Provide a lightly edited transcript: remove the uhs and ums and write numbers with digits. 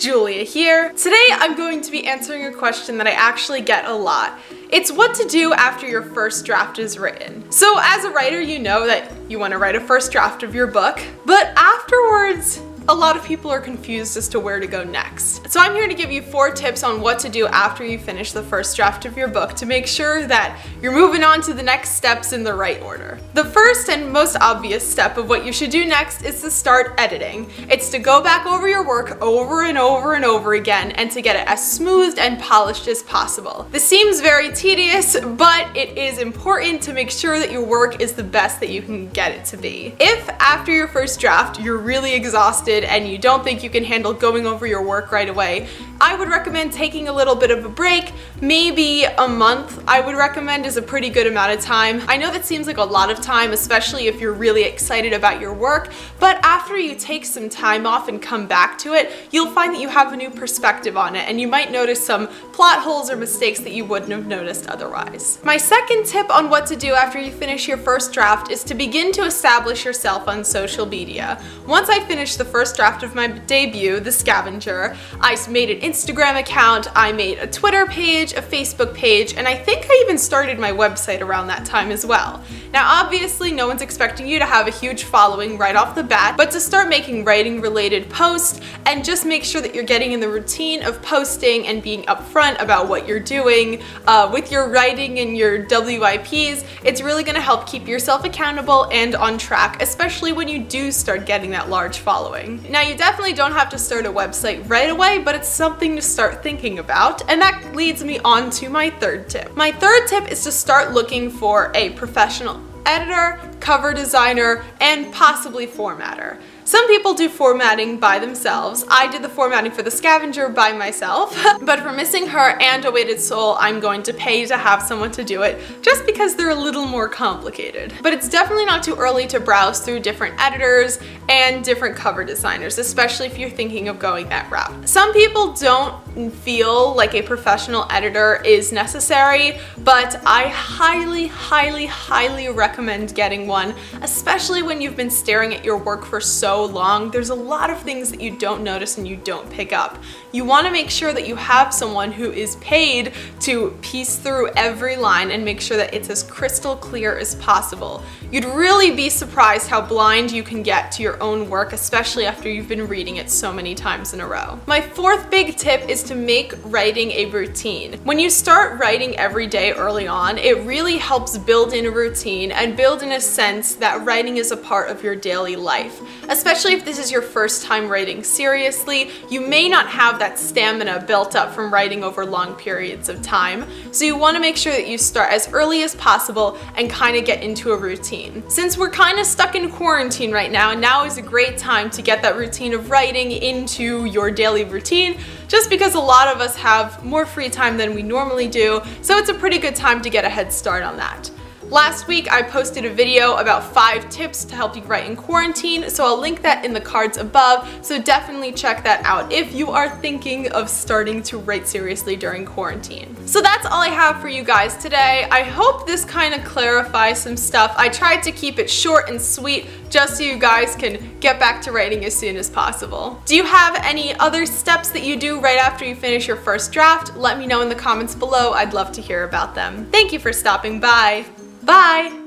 Julia here. Today I'm going to be answering a question that I actually get a lot. It's what to do after your first draft is written. So as a writer, you know that you want to write a first draft of your book, but afterwards, a lot of people are confused as to where to go next. So I'm here to give you 4 tips on what to do after you finish the first draft of your book to make sure that you're moving on to the next steps in the right order. The first and most obvious step of what you should do next is to start editing. It's to go back over your work over and over and over again and to get it as smoothed and polished as possible. This seems very tedious, but it is important to make sure that your work is the best that you can get it to be. If after your first draft you're really exhausted and you don't think you can handle going over your work right away, I would recommend taking a little bit of a break. Maybe a month I would recommend is a pretty good amount of time. I know that seems like a lot of time, especially if you're really excited about your work, but after you take some time off and come back to it, you'll find that you have a new perspective on it and you might notice some plot holes or mistakes that you wouldn't have noticed otherwise. My second tip on what to do after you finish your first draft is to begin to establish yourself on social media. Once I finished the first draft of my debut, The Scavenger, I made an Instagram account, I made a Twitter page, a Facebook page, and I think I even started my website around that time as well. Now obviously no one's expecting you to have a huge following right off the bat, but to start making writing related posts and just make sure that you're getting in the routine of posting and being upfront about what you're doing with your writing and your WIPs, it's really going to help keep yourself accountable and on track, especially when you do start getting that large following. Now you definitely don't have to start a website right away, but it's something to start thinking about, and that leads me on to my third tip. My third tip is to start looking for a professional editor, cover designer, and possibly formatter. Some people do formatting by themselves. I did the formatting for The Scavenger by myself, but for Missing Her and A Weighted Soul, I'm going to pay to have someone to do it just because they're a little more complicated. But it's definitely not too early to browse through different editors and different cover designers, especially if you're thinking of going that route. Some people don't feel like a professional editor is necessary, but I highly, highly, highly recommend getting one, especially when you've been staring at your work for so long. There's a lot of things that you don't notice and you don't pick up. You want to make sure that you have someone who is paid to piece through every line and make sure that it's as crystal clear as possible. You'd really be surprised how blind you can get to your own work, especially after you've been reading it so many times in a row. My fourth big tip is to make writing a routine. When you start writing every day early on, it really helps build in a routine and build in a sense that writing is a part of your daily life. Especially if this is your first time writing seriously, you may not have that stamina built up from writing over long periods of time, so you want to make sure that you start as early as possible and kind of get into a routine. Since we're kind of stuck in quarantine right now is a great time to get that routine of writing into your daily routine, just because a lot of us have more free time than we normally do, so it's a pretty good time to get a head start on that. Last week I posted a video about 5 tips to help you write in quarantine, so I'll link that in the cards above, so definitely check that out if you are thinking of starting to write seriously during quarantine. So that's all I have for you guys today. I hope this kind of clarifies some stuff. I tried to keep it short and sweet just so you guys can get back to writing as soon as possible. Do you have any other steps that you do right after you finish your first draft? Let me know in the comments below. I'd love to hear about them. Thank you for stopping by. Bye!